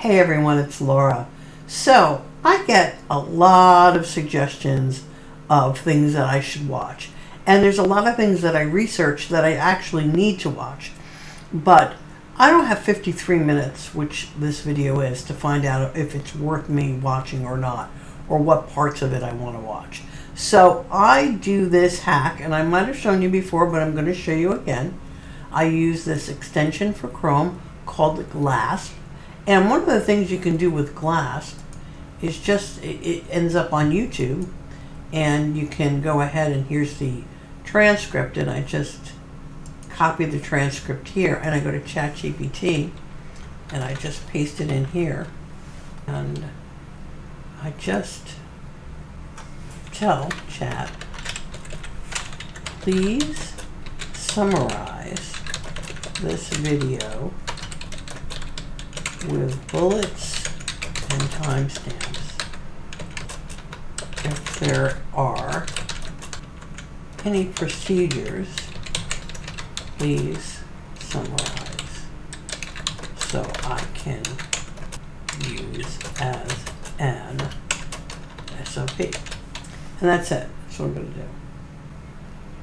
Hey everyone, it's Laura. So, I get a lot of suggestions of things that I should watch. And there's a lot of things that I research that I actually need to watch. But I don't have 53 minutes, which this video is, to find out if it's worth me watching or not, or what parts of it I want to watch. So I do this hack, and I might have shown you before, but I'm going to show you again. I use this extension for Chrome called Glass. And one of the things you can do with Glass is just, it ends up on YouTube, and you can go ahead and here's the transcript, and I just copy the transcript here, and I go to ChatGPT, and I just paste it in here, and I just tell Chat, please summarize this video with bullets and timestamps. If there are any procedures, please summarize so I can use as an SOP. And that's it. That's what I'm going to do.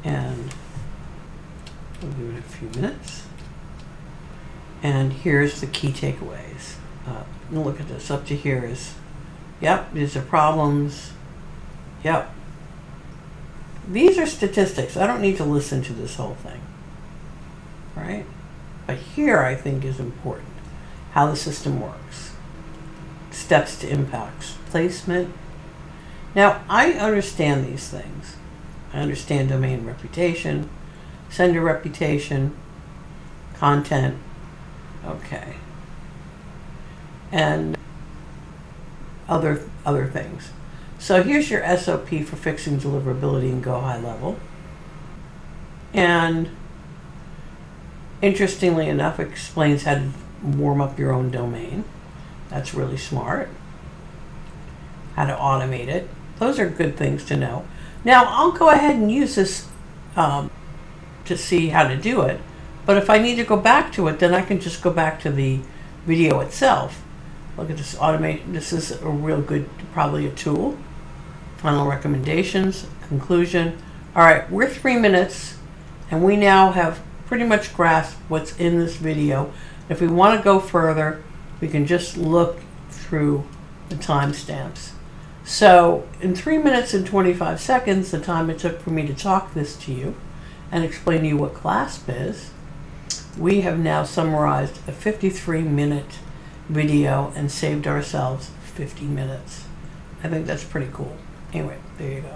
And we'll give it a few minutes. And here's the key takeaways. Look at this. Up to here is, yep, these are problems. Yep. These are statistics. I don't need to listen to this whole thing. Right? But here I think is important. How the system works. Steps to impacts. Placement. Now, I understand these things. I understand domain reputation, sender reputation, content. Okay. And other things. So here's your SOP for fixing deliverability and go high level. And interestingly enough, it explains how to warm up your own domain. That's really smart. How to automate it. Those are good things to know. Now, I'll go ahead and use this to see how to do it. But if I need to go back to it, then I can just go back to the video itself. Look at this automate. This is a real good, probably a tool. Final recommendations, conclusion. All right, we're 3 minutes, and we now have pretty much grasped what's in this video. If we want to go further, we can just look through the timestamps. So in 3 minutes and 25 seconds, the time it took for me to talk this to you and explain to you what CLASP is, we have now summarized a 53-minute video and saved ourselves 50 minutes. I think that's pretty cool. Anyway, there you go.